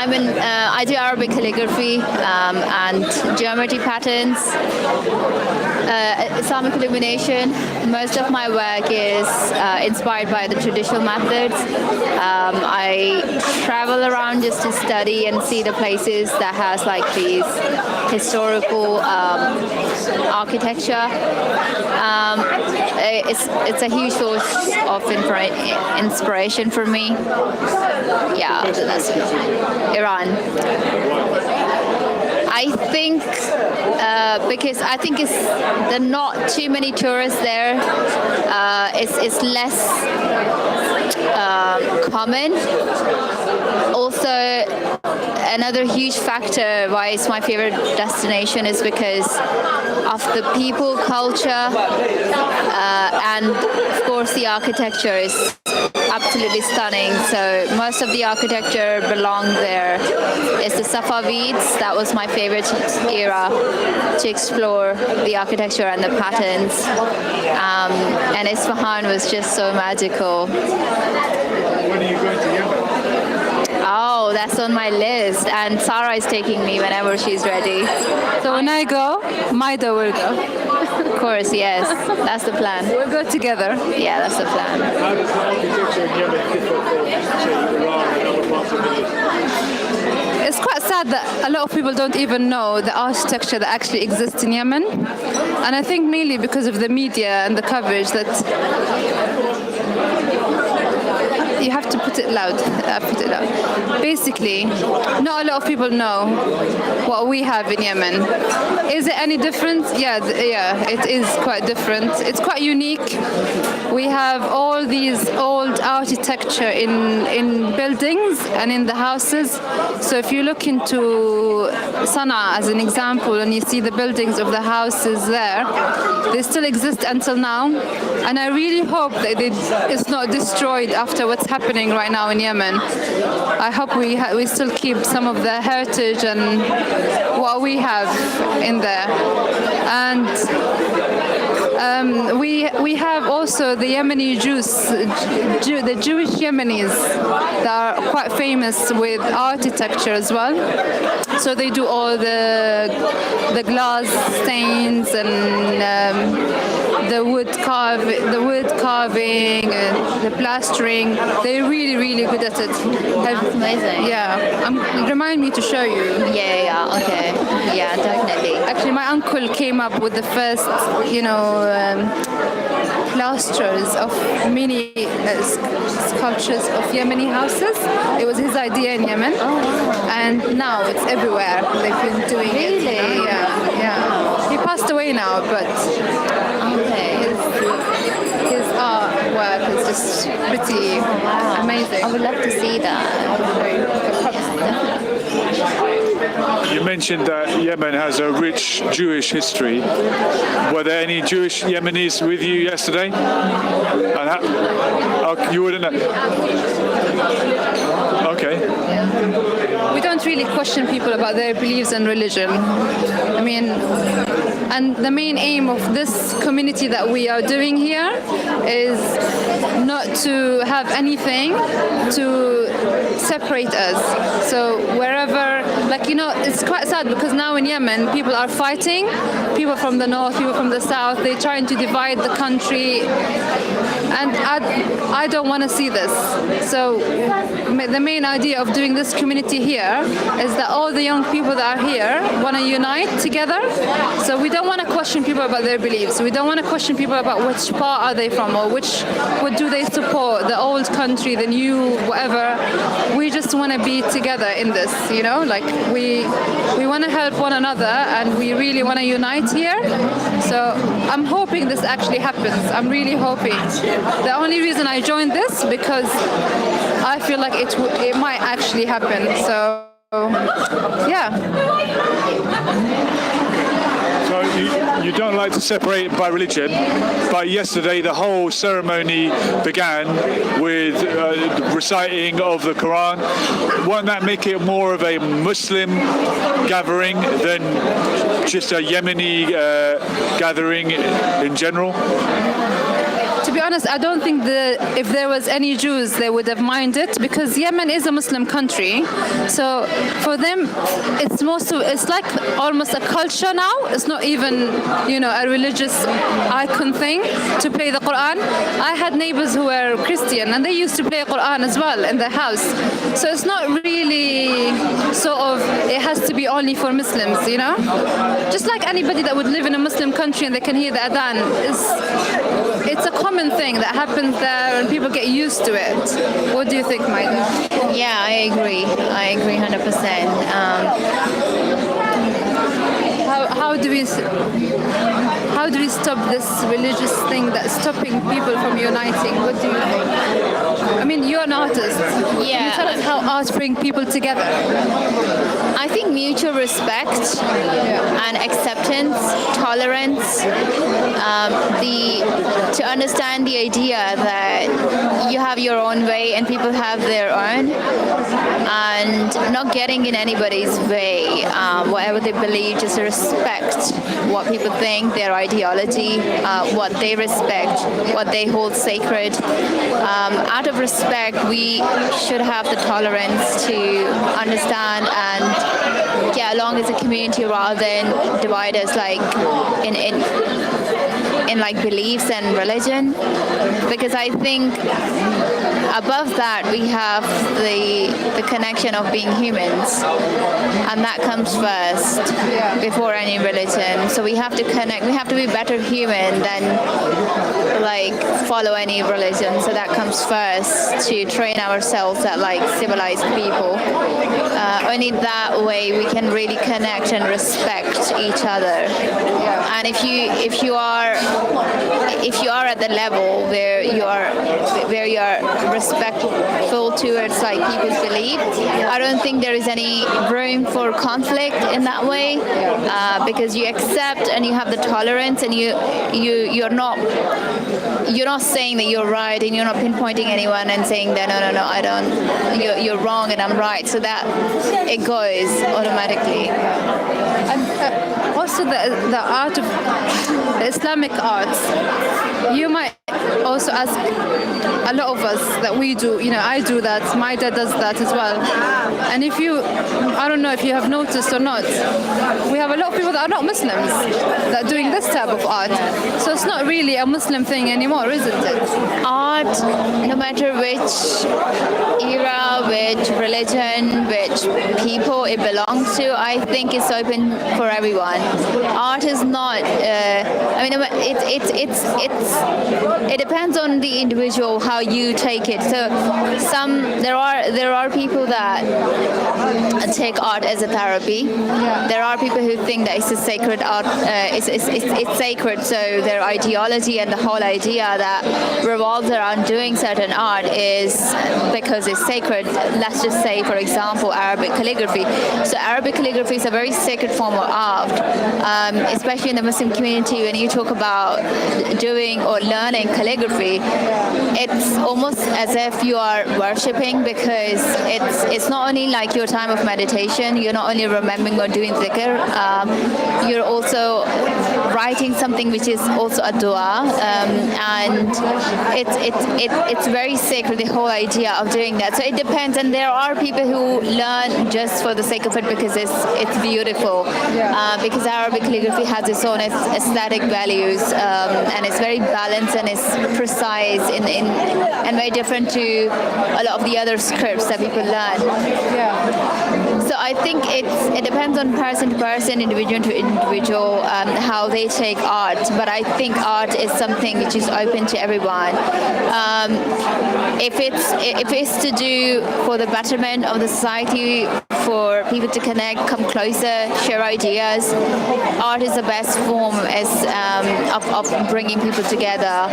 I do Arabic calligraphy and geometry patterns, Islamic illumination. Most of my work is inspired by the traditional methods. I travel around just to study and see the places that has like these historical architecture. It's a huge source of inspiration for me. Yeah, that's Iran. I think because I think there are not too many tourists there. It's less common. Also, another huge factor why it's my favorite destination is because of the people, culture, and of course the architecture is absolutely stunning. So most of the architecture belonged there. It's the Safavids. That was my favorite era to explore the architecture and the patterns. And Isfahan was just so magical. When are you going to Yemen? Oh, that's on my list. And Sarah is taking me whenever she's ready. So when I go, Maaida will go. Of course, yes. That's the plan. We'll go together. Yeah, that's the plan. How does the architecture in Yemen differ from, say, Iran and other parts of the Middle East? It's quite sad that a lot of people don't even know the architecture that actually exists in Yemen. And I think mainly because of the media and the coverage that you have to put it loud. Basically, not a lot of people know what we have in Yemen. Is it any different? Yeah, it is quite different. It's quite unique. We have all these old architecture in buildings and in the houses. So if you look into Sana'a as an example and you see the buildings of the houses there, they still exist until now. And I really hope that it's not destroyed after what's happening right now in Yemen. I hope we still keep some of the heritage and what we have in there. And we have also the Yemeni Jews, the Jewish Yemenis that are quite famous with architecture as well. So they do all the glass stains and the wood carving, and the plastering. They're really, really good at it. That's amazing. Yeah, remind me to show you. Yeah, okay. Yeah, definitely. Actually, my uncle came up with the first, plasters of mini sculptures of Yemeni houses. It was his idea in Yemen, and now it's everywhere. They've been doing it. Really? Yeah. He passed away now, but his artwork is just pretty amazing. I would love to see that. You mentioned that Yemen has a rich Jewish history. Were there any Jewish Yemenis with you yesterday? You wouldn't know. Okay. We don't really question people about their beliefs and religion. I mean, and the main aim of this community that we are doing here is not to have anything to separate us. So wherever, it's quite sad because now in Yemen, people are fighting. People from the north, people from the south, they're trying to divide the country. And I don't want to see this. So the main idea of doing this community here is that all the young people that are here want to unite together. So we don't want to question people about their beliefs. We don't want to question people about which part are they from or what do they support, the old country, the new, whatever. We just want to be together in this, we want to help one another and we really want to unite here. So I'm hoping this actually happens. I'm really hoping. The only reason I joined this because I feel like it might actually happen. So yeah. So you don't like to separate by religion, but yesterday the whole ceremony began with reciting of the Quran. Won't that make it more of a Muslim gathering than just a Yemeni gathering in general? To To be honest, I don't think if there was any Jews, they would have minded, because Yemen is a Muslim country. So for them, it's like almost a culture now. It's not even, a religious icon thing to play the Quran. I had neighbors who were Christian, and they used to play Quran as well in their house. So it's not really it has to be only for Muslims, Just like anybody that would live in a Muslim country and they can hear the adhan, it's a common thing that happens there and people get used to it. What do you think, Maaida? Yeah, I agree 100%. How do we stop this religious thing that's stopping people from uniting? What do you think? I mean, you're an artist. Yeah. Can you tell us how art brings people together? I think mutual respect and acceptance, tolerance, to understand the idea that you have your own way and people have their own, and not getting in anybody's way, whatever they believe, just respect what people think, their ideology, what they respect, what they hold sacred. Out of respect, we should have the tolerance to understand and get along as a community rather than divide us like in like beliefs and religion, because I think above that we have the connection of being humans, and that comes first before any religion. So we have to connect, we have to be better human than like follow any religion. So that comes first, to train ourselves as like civilized people. Only that way we can really connect and respect each other. And if you are at the level where you are respectful towards like people's belief, I don't think there is any room for conflict in that way, because you accept and you have the tolerance, and you're not saying that you're right, and you're not pinpointing anyone and saying that no, I don't, you're wrong and I'm right. So that it goes automatically. And also the art of the Islamic arts, you might also ask a lot of us that we do, I do that, Maaida does that as well. And I don't know if you have noticed or not, we have a lot of people that are not Muslims that are doing this type of art. So it's not really a Muslim thing anymore, isn't it? Art, no matter which era, which religion, which people it belongs to, I think it's open for everyone. Art is not, it depends on the individual how you take it. So there are people that take art as a therapy. There are people who think that it's a sacred art, it's sacred, so their ideology and the whole idea that revolves around doing certain art is because it's sacred. Let's just say, for example, Arabic calligraphy. So Arabic calligraphy is a very sacred form of art, especially in the Muslim community. When you talk about doing or learning calligraphy, it's almost as if you are worshipping, because it's not only like your time of meditation, you're not only remembering or doing dhikr, you're also writing something which is also a dua, and it's very sacred, the whole idea of doing that. So it depends, and there are people who learn just for the sake of it because it's beautiful, because Arabic calligraphy has its own aesthetic values, and it's very balanced and it's precise and very different to a lot of the other scripts that people learn. So I think it depends on person to person, individual to individual, how they take art. But I think art is something which is open to everyone. If it's to do for the betterment of the society, for people to connect, come closer, share ideas, art is the best form of bringing people together.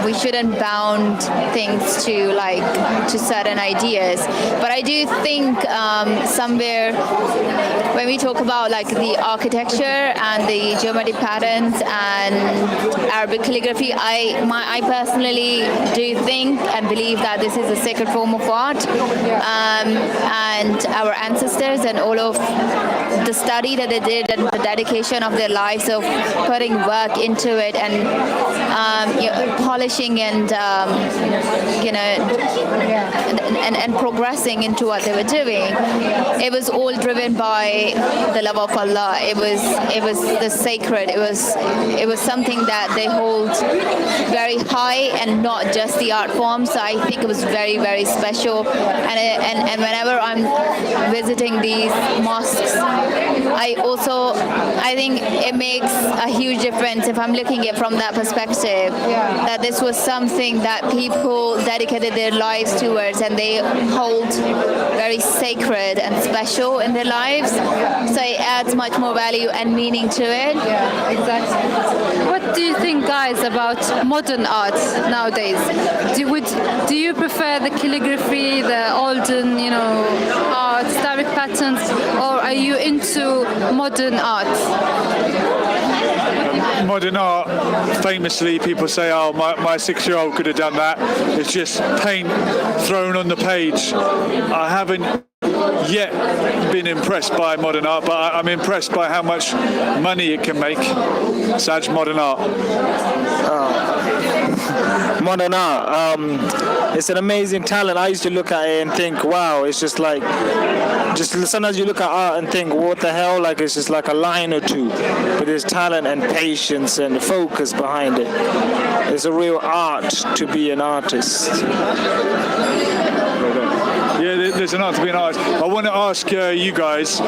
We shouldn't bound things to certain ideas. But I do think somewhere when we talk about like the architecture and the geometric patterns and Arabic calligraphy, I personally do think and believe that this is a sacred form of art, and our ancestors and all of the study that they did and the dedication of their lives of putting work into it and polishing and and progressing into what they were doing. It was all driven by the love of Allah. It was the sacred. It was something that they hold very high and not just the art form. So I think it was very, very special. And whenever I'm visiting these mosques, I think it makes a huge difference if I'm looking at it from that perspective, that this was something that people dedicated their lives towards and they hold very sacred and special in their lives. So it adds much more value and meaning to it. Yeah, exactly. What do you think, guys, about modern art nowadays? Do you prefer the calligraphy, the olden, art, Islamic patterns, or are you into modern art? Modern art, famously, people say, oh, my 6-year-old could have done that. It's just paint thrown on the page. I haven't yet been impressed by modern art, but I'm impressed by how much money it can make. Saj, modern art. Modern art, it's an amazing talent. I used to look at it and think, wow, it's just sometimes you look at art and think, what the hell, like it's just like a line or two, but there's talent and patience and focus behind it. It's a real art to be an artist. Yeah, there's an art to be an artist. I want to ask you guys,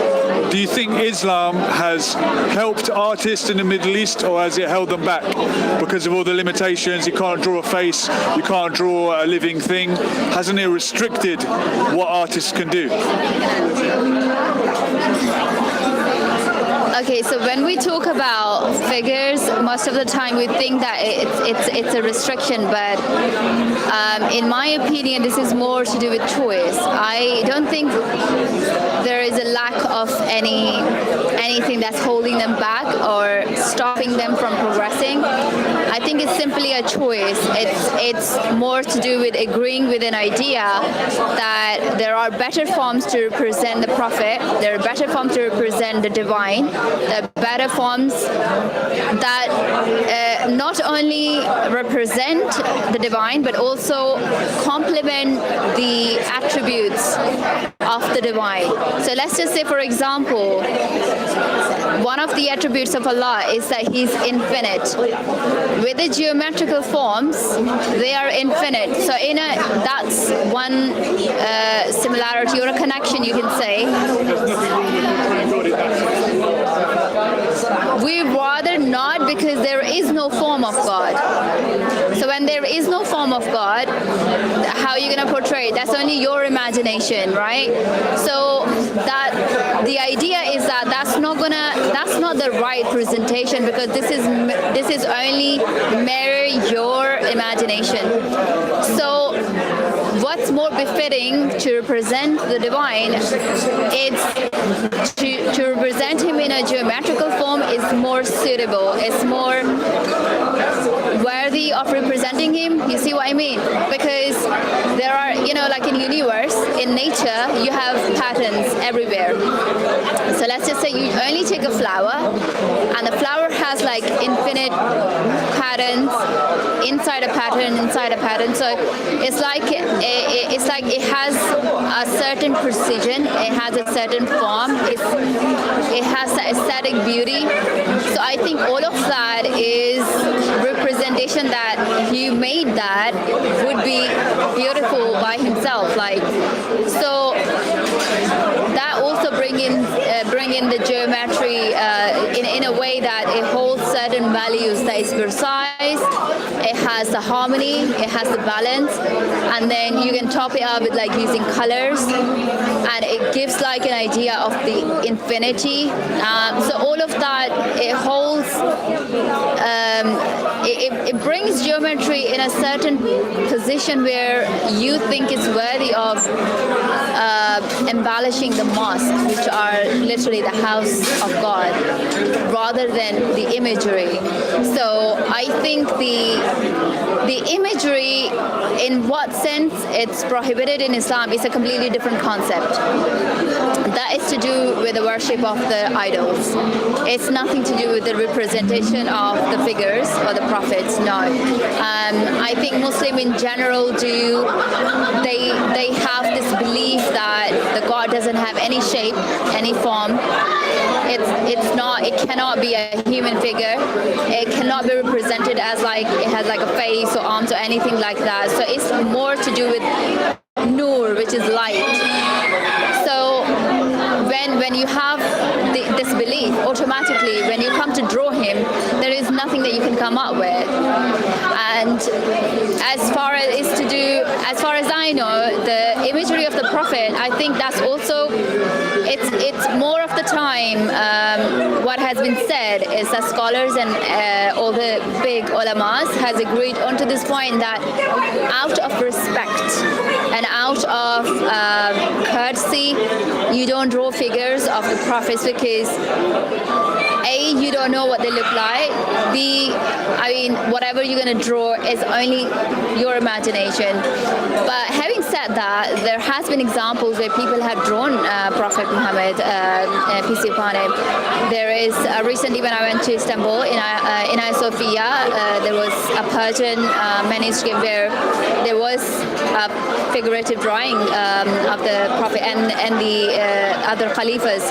do you think Islam has helped artists in the Middle East, or has it held them back because of all the limitations? You can't draw a face, you can't draw a living thing. Hasn't it restricted what artists can do? Okay, so when we talk about figures, most of the time we think that it's a restriction, but in my opinion, this is more to do with choice. I don't think there is a lack of anything that's holding them back or stopping them from progressing. I think it's simply a choice. It's more to do with agreeing with an idea that there are better forms to represent the Prophet, there are better forms to represent the divine, there are better forms that not only represent the divine but also complement the attributes of the divine. So let's just say, for example, one of the attributes of Allah is that He's infinite. With the geometrical forms, they are infinite. So that's one similarity or a connection, you can say. We rather not, because there is no form of God. So when there is no form of God, how are you going to portray it? That's only your imagination, right? So that the idea is that that's not the right presentation, because this is only mirror your imagination. So what's more befitting to represent the divine, it's to represent him in a geometrical form is more suitable, it's more worthy of representing him. You see what I mean? Because there are, like in universe, in nature, you have patterns everywhere. So let's just say you only take a flower, and the flower has like infinite patterns inside a pattern, inside a pattern. So it's like it has a certain precision, it has a certain form, it has the aesthetic beauty. So I think all of that is representation that He made that would be beautiful by Himself. So that also bring in the geometry in a way that it holds certain values, that is precise, it has the harmony, it has the balance, and then you can top it up with like using colors, and it gives like an idea of the infinity. So all of that, it holds, it brings geometry in a certain position where you think it's worthy of embellishing the mosque, which are literally the house of God, rather than the imagery. So I think the imagery, in what sense it's prohibited in Islam, is a completely different concept. that is to do with the worship of the idols. It's nothing to do with the representation of the figures or the prophets. No, I think Muslim in general they have this belief that the God doesn't have any shape, any form. It cannot be a human figure. It cannot be represented as like it has like a face or arms or anything like that. So it's more to do with Noor, which is light. So when you have this belief, automatically when you come to draw him, there is nothing that you can come up with. And as far as I know, the imagery of the prophet, I think that's also it's more of the time what has been said is that scholars and all the big ulamas has agreed onto this point that out of respect and out of courtesy, you don't draw figures of the prophets because A, you don't know what they look like. B, I mean, whatever you're going to draw is only your imagination. But having said that, there has been examples where people have drawn Prophet Muhammad, peace be upon him. There is recently when I went to Istanbul in Hagia Sophia, there was a Persian manuscript where there was a figurative drawing of the Prophet and the other Khalifas.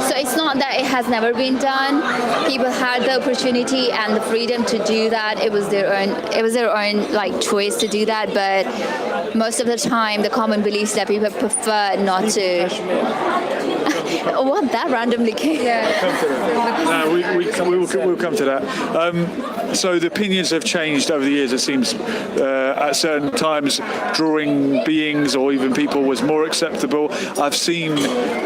So it's not that it has never been done. People had the opportunity and the freedom to do that. It was their own like choice to do that. But most of the time, the common beliefs that people prefer not to. What that randomly came. No, we'll come to that. So the opinions have changed over the years. It seems at certain times drawing beings or even people was more acceptable. I've seen,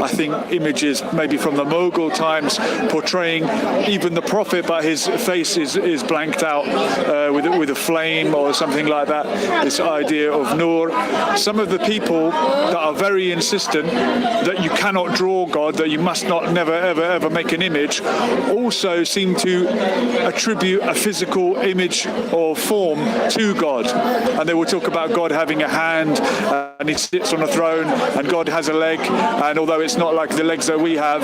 I think, images maybe from the Mughal times portraying even the Prophet, but his face is blanked out with a flame or something like that. This idea of Noor. Some of the people that are very insistent that you cannot draw God, that you must not never ever make an image, also seem to attribute a physical image or form to God. And they will talk about God having a hand and he sits on a throne and God has a leg, and although it's not like the legs that we have,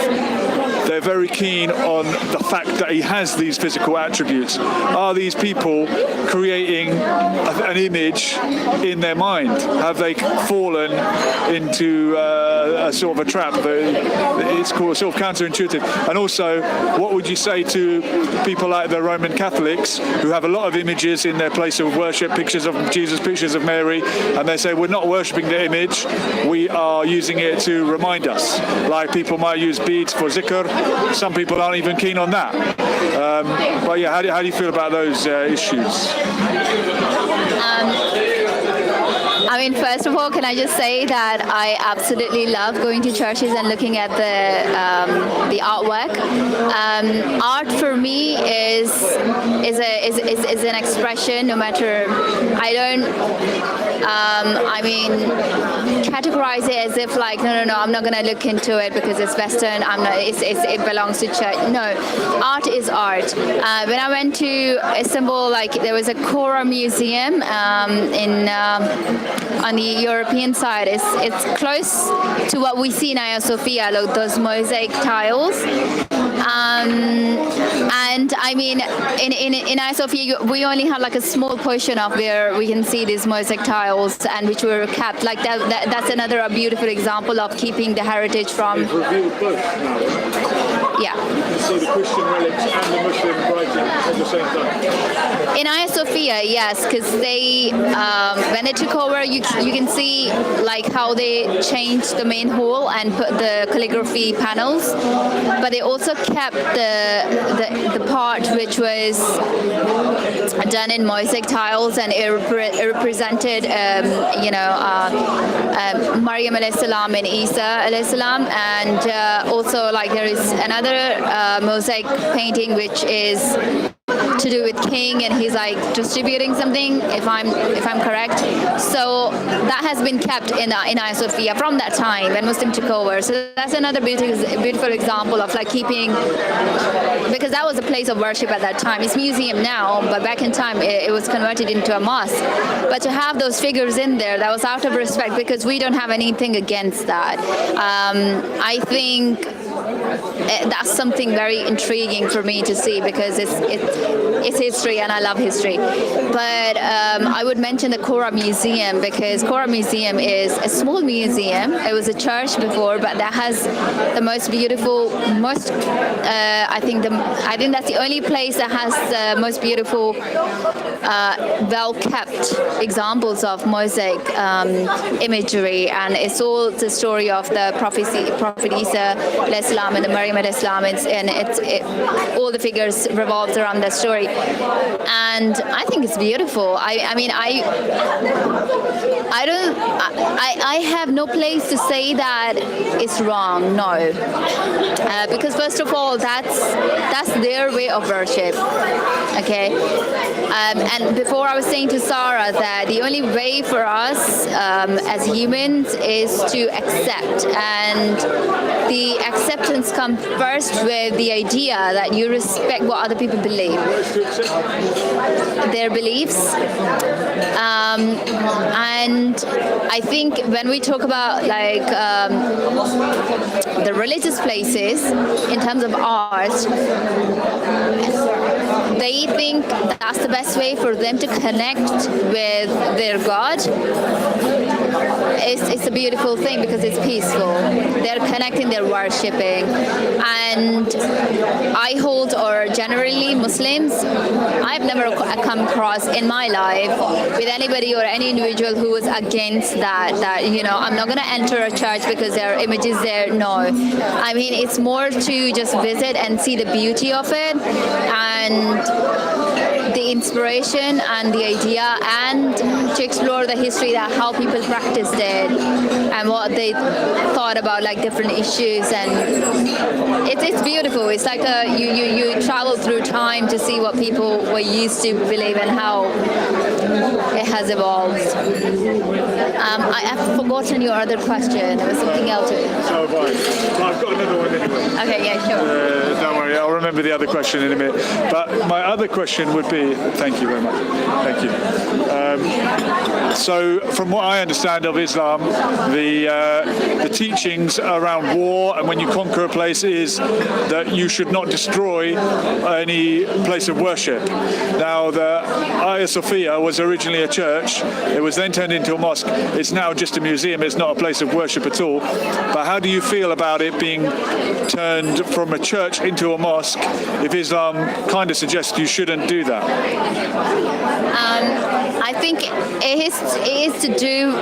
they're very keen on the fact that he has these physical attributes. Are these people creating an image in their mind? Have they fallen into a sort of a trap? It's called sort of counterintuitive. And also, what would you say to people like the Roman Catholics who have a lot of images in their place of worship, pictures of Jesus, pictures of Mary, and they say we're not worshipping the image, we are using it to remind us. Like people might use beads for zikr, some people aren't even keen on that. But yeah, how do you feel about those issues? I mean, first of all, can I just say that I absolutely love going to churches and looking at the artwork. Art for me is an expression. No matter, I don't. Categorize it as if like no, I'm not gonna look into it because it's Western. It belongs to church. No, art is art. When I went to Istanbul, like there was a Kora museum on the European side. It's close to what we see in Hagia Sophia, like those mosaic tiles. And I mean, in Hagia Sophia, we only have like a small portion of where we can see these mosaic tiles, and which were kept. Like that's another beautiful example of keeping the heritage from. Yeah. So the Christian relics and the Muslim writing at the same time. In Hagia Sophia, yes, because they when they took over, you can see like how they changed the main hall and put the calligraphy panels, but they also kept the part which was done in mosaic tiles, and it represented Maryam alayhi salam and Isa alayhi salam, and also like there is another mosaic painting which is to do with king, and he's like distributing something, if I'm correct. So that has been kept in Hagia Sophia from that time when Muslim took over. So that's another beautiful example of like keeping, because that was a place of worship at that time. It's a museum now, but back in time it was converted into a mosque. But to have those figures in there, that was out of respect, because we don't have anything against that. I think that's something very intriguing for me to see, because it's history and I love history. But I would mention the Korah Museum, because Korah Museum is a small museum. It was a church before, but that has the most beautiful, I think that's the only place that has the most beautiful, well-kept examples of mosaic imagery, and it's all the story of the Prophet Isa Islam and the Maryam Islam, and all the figures revolved around that story, and I think it's beautiful. I have no place to say that it's wrong. No, because first of all, that's their way of worship. Okay, and before I was saying to Sarah that the only way for us as humans is to accept, and the acceptance comes first with the idea that you respect what other people believe, their beliefs. And I think when we talk about like the religious places in terms of art, they think that's the best way for them to connect with their God. It's a beautiful thing because it's peaceful. They're connecting, they're worshipping. And I hold, or generally Muslims, I've never come across in my life with anybody or any individual who was against that I'm not going to enter a church because there are images there. No. I mean, it's more to just visit and see the beauty of it, and the inspiration and the idea, and to explore the history, that how people practiced it and what they thought about like different issues. And it's beautiful. It's like you travel through time to see what people were used to believe and how it has evolved. I have forgotten your other question. There was something else. So have I. I've got another one anyway. Okay, yeah, sure. Don't worry, I'll remember the other question in a minute. But my other question would be, thank you very much. Thank you. So from what I understand of Islam, the teachings around war and when you conquer a place is that you should not destroy any place of worship. Now, the Hagia Sophia was originally a church. It was then turned into a mosque. It's now just a museum. It's not a place of worship at all. But how do you feel about it being turned from a church into a mosque if Islam kind of suggests you shouldn't do that? I think it is to do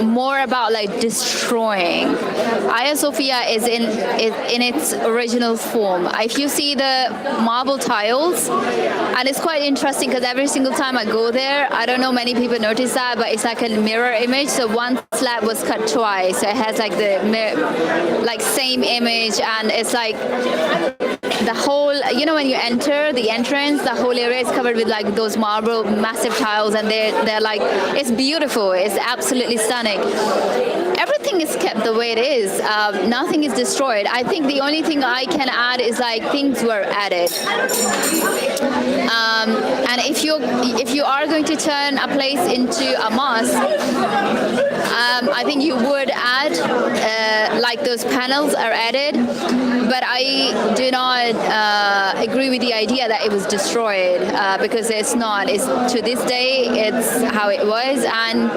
more about like destroying. Hagia Sophia is in its original form. If you see the marble tiles, and it's quite interesting because every single time I go there, I don't know many people notice that, but it's like a mirror image. So one slab was cut twice, so it has like the same image, and it's like the whole, when you enter the entrance, the whole area is covered with like those marble massive tiles, and they're like, it's beautiful. It's absolutely stunning. Everything is kept the way it is. Nothing is destroyed. I think the only thing I can add is like things were added. And if you are going to turn a place into a mosque, I think you would add like those panels are added, but I do not agree with the idea that it was destroyed because it's not. It's to this day it's how it was, and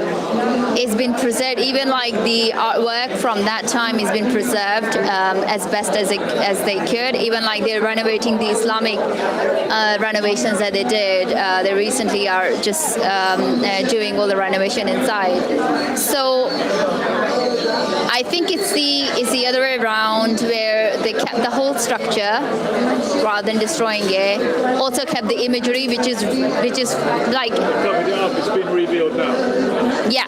it's been preserved. Even like the artwork from that time has been preserved as best as they could. Even like they're renovating the Islamic renovations that they did. They recently are just doing all the renovation inside. So I think it's the other way around, where they kept the whole structure rather than destroying it. Also kept the imagery, which is like. It's been revealed now. Yeah.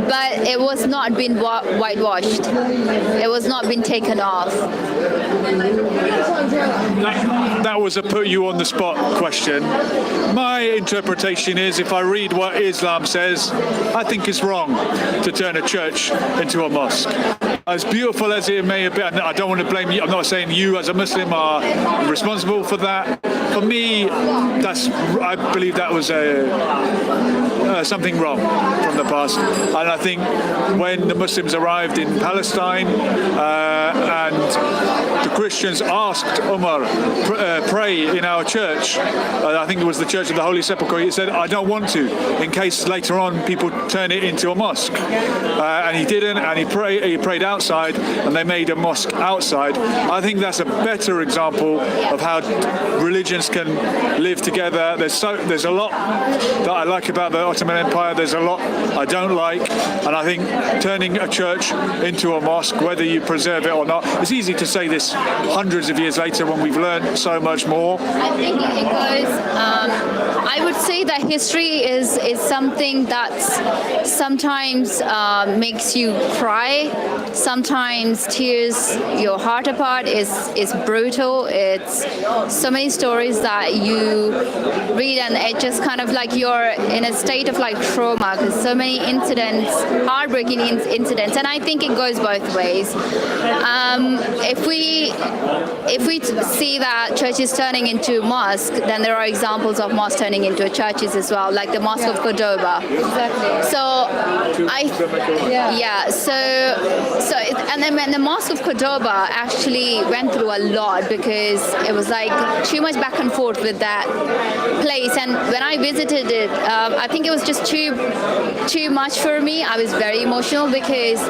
But it was not been whitewashed. It was not been taken off. That was a put you on the spot question. My interpretation is, if I read what Islam says, I think it's wrong to turn a church into a mosque. As beautiful as it may have been, I don't want to blame you. I'm not saying you as a Muslim are responsible for that. For me, I believe that was something wrong from the past. And I think when the Muslims arrived in Palestine and the Christians asked Umar, pray in our church, I think it was the Church of the Holy Sepulchre, he said, I don't want to, in case later on people turn it into a mosque. And he didn't, and he prayed outside, and they made a mosque outside. I think that's a better example of how religions can live together. There's a lot that I like about the Ottoman Empire. There's a lot I don't like, and I think turning a church into a mosque, whether you preserve it or not, it's easy to say this hundreds of years later when we've learned so much more. I think it goes. I would say that history is something that sometimes makes you cry. Sometimes tears your heart apart. It's brutal. It's so many stories that you read, and it just kind of like you're in a state of like trauma, because so many incidents, heartbreaking incidents, and I think it goes both ways. If we see that churches turning into mosques, then there are examples of mosques turning into churches as well, like the Mosque of Cordoba. Exactly. So and then the Mosque of Cordoba actually went through a lot, because it was like too much back and forth with that place. And when I visited it, I think it was just too much for me. I was very emotional, because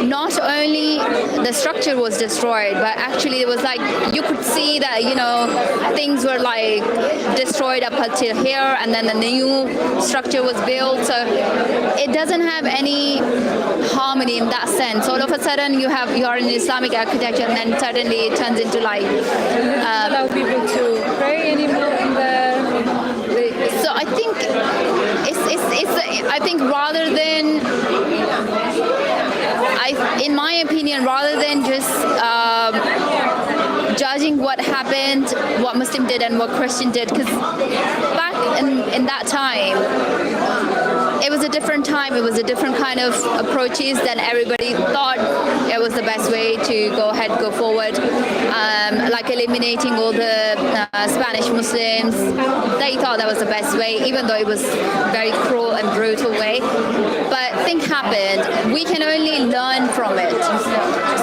not only the structure was destroyed, but actually it was like you could see that things were like destroyed up until here, and then the new structure was built. So it doesn't have any harmony in that sense. All of a sudden you are in Islamic architecture, and then suddenly it turns into like allow people to pray anymore in there. So I think I think rather than, in my opinion, rather than just judging what happened, what Muslim did and what Christian did, because back in that time, it was a different time. It was a different kind of approaches than everybody thought it was the best way to go forward. Like eliminating all the Spanish Muslims. They thought that was the best way, even though it was very cruel and brutal way. But things happened. We can only learn from it.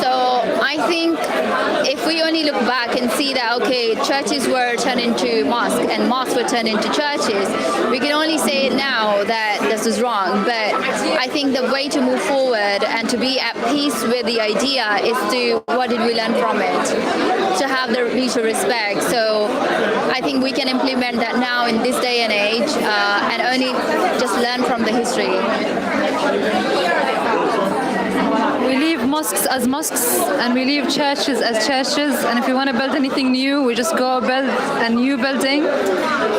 So I think if we only look back and see that, okay, churches were turned into mosques and mosques were turned into churches, we can only say now that this is wrong. But I think the way to move forward and to be at peace with the idea is to, what did we learn from it? To have the mutual respect. So I think we can implement that now in this day and age, and only just learn from the history. We leave mosques as mosques, and we leave churches as churches, and if we want to build anything new, we just go build a new building.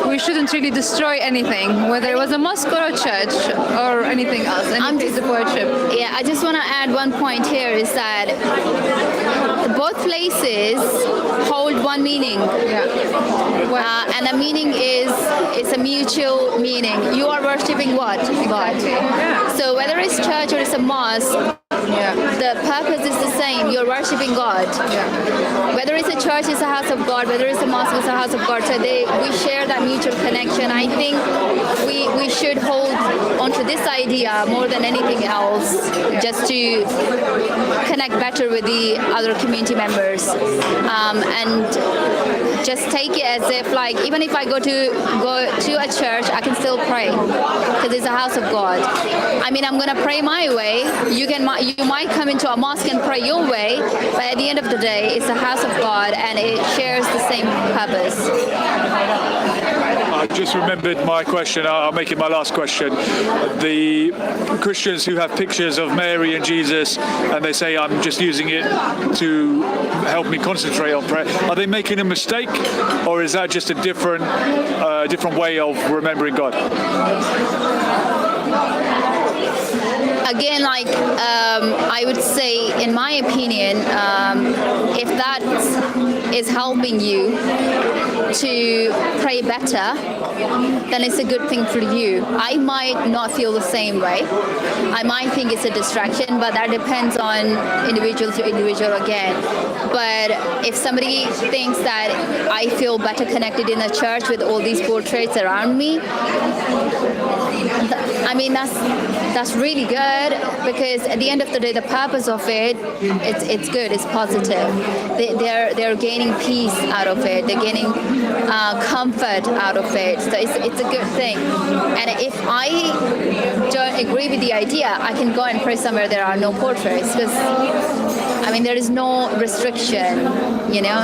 We shouldn't really destroy anything, whether it was a mosque or a church or anything else, any piece of worship. Yeah, I just want to add one point here, is that both places hold one meaning. And the meaning is a mutual meaning. You are worshipping what? God. Yeah. So whether it's church or it's a mosque, the purpose is the same. You're worshipping God. Whether it's a church, it's a house of God. Whether it's a mosque, it's a house of God. So we share that mutual connection. I think we should hold onto this idea more than anything else, just to connect better with the other community members, and just take it as if, like, even if I go to a church, I can still pray, because it's a house of God. I mean, I'm gonna pray my way. You might come into a mosque and pray your way, but at the end of the day, it's a house of God, and it shares the same purpose. I just remembered my question. I'll make it my last question. The Christians who have pictures of Mary and Jesus, and they say, I'm just using it to help me concentrate on prayer. Are they making a mistake, or is that just a different way of remembering God? again, like I would say, in my opinion, if that is helping you to pray better, then it's a good thing for you. I might not feel the same way. I might think it's a distraction, but that depends on individual to individual again. But if somebody thinks that I feel better connected in a church with all these portraits around me, I mean, that's really good, because at the end of the day, the purpose of it's good, it's positive. They're gaining peace out of it. They're gaining comfort out of it. So it's a good thing. And if I don't agree with the idea, I can go and pray somewhere there are no portraits, because I mean, there is no restriction, you know.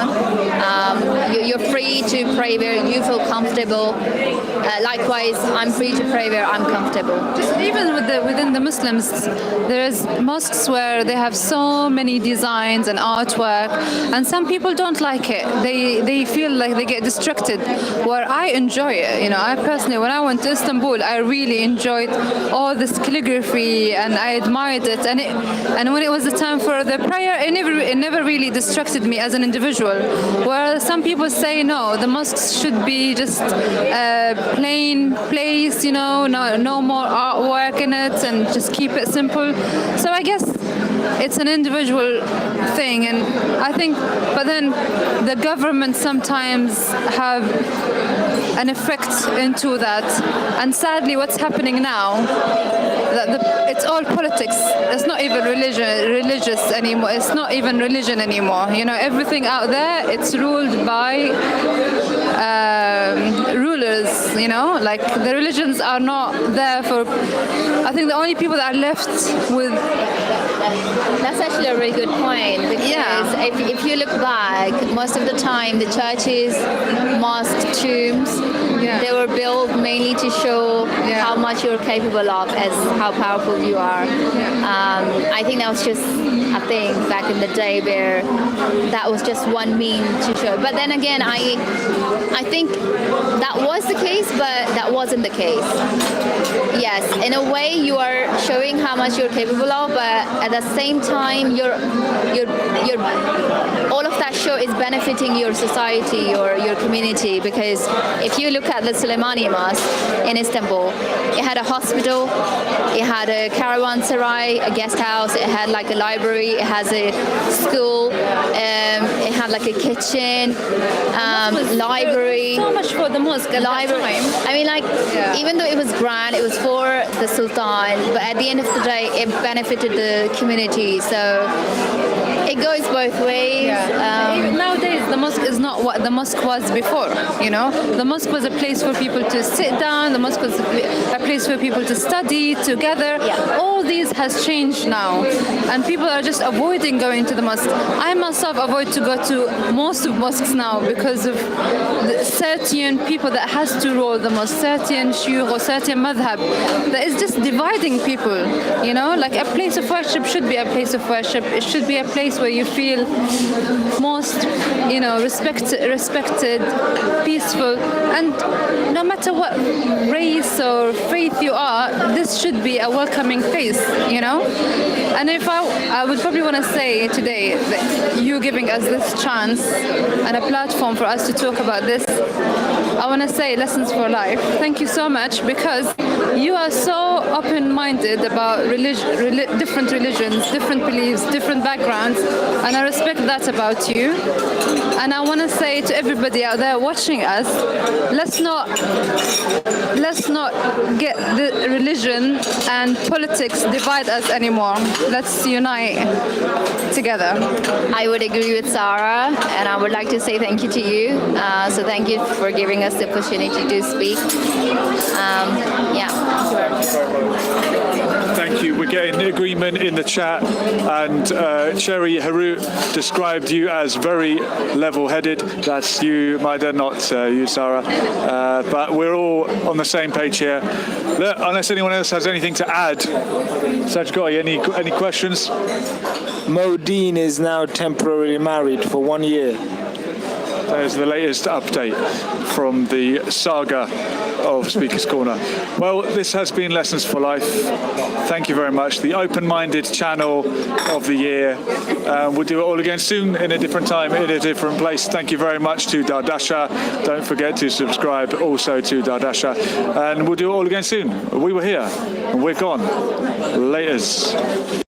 You're free to pray where you feel comfortable. Likewise, I'm free to pray where I'm comfortable. Just even within the Muslims, there's mosques where they have so many designs and artwork, and some people don't like it. They feel like they get distracted. Where I enjoy it, you know. I personally, when I went to Istanbul, I really enjoyed all this calligraphy, and I admired it. And when it was the time for the prayer, it never really distracted me as an individual. Where some people say no, the mosques should be just a plain place, you know, no more artwork in it, and just keep it simple. So I guess it's an individual thing, and I think, but then the government sometimes have an effect into that. And sadly, what's happening now, it's all politics. It's not even religious anymore. It's not even religion anymore. You know, everything out there, it's ruled by rulers, you know, like the religions are not there for, I think the only people that are left with. That's actually a really good point, because if you look back, most of the time the churches, mosques, tombs, they were built mainly to show how much you're capable of, as how powerful you are. I think that was just a thing back in the day where that was just one mean to show. But then again, I think that was the case, but that wasn't the case. Yes, in a way you are showing how much you're capable of, but at the same time you're all of that show is benefiting your society or your community, because if you look at the Süleymaniye Mosque in Istanbul, it had a hospital, it had a caravanserai, a guest house, it had like a library, it has a school, it had like a kitchen, library. So much for the mosque at library. that time. I mean, like, even though it was grand, it was for the Sultan, but at the end of the day, it benefited the community. So it goes both ways. Nowadays, the mosque is not what the mosque was before, you know. The mosque was a place for people to sit down. The mosque was a place for people to study together. All these has changed now, and people are just avoiding going to the mosque. I myself avoid to go to most of mosques now because of the certain people that has to rule the mosque, certain shuyukh or certain madhab, that is just dividing people, you know. Like, a place of worship should be a place of worship. It should be a place where you feel most, you know, respected, peaceful, and no matter what race or faith you are, this should be a welcoming place, you know. And if I would probably want to say today that you giving us this chance and a platform for us to talk about this, I want to say Lessons for Life. Thank you so much, because you are so open-minded about different religions, different beliefs, different backgrounds, and I respect that about you. And I want to say to everybody out there watching us, let's not get the religion and politics divide us anymore. Let's unite together. I would agree with Sarah, and I would like to say thank you to you. So thank you for giving us the opportunity to speak. Thank you. We're getting agreement in the chat, and Cherry Harut described you as very level-headed. That's you, Maaida, not you, Sarah. But we're all on the same page here. Look, unless anyone else has anything to add. Sajgoi, any questions? Modine is now temporarily married for 1 year. There's the latest update from the saga of Speaker's Corner. Well, this has been Lessons for Life. Thank you very much. The open-minded channel of the year. We'll do it all again soon in a different time, in a different place. Thank you very much to Dardasha. Don't forget to subscribe also to Dardasha. And we'll do it all again soon. We were here and we're gone. Laters.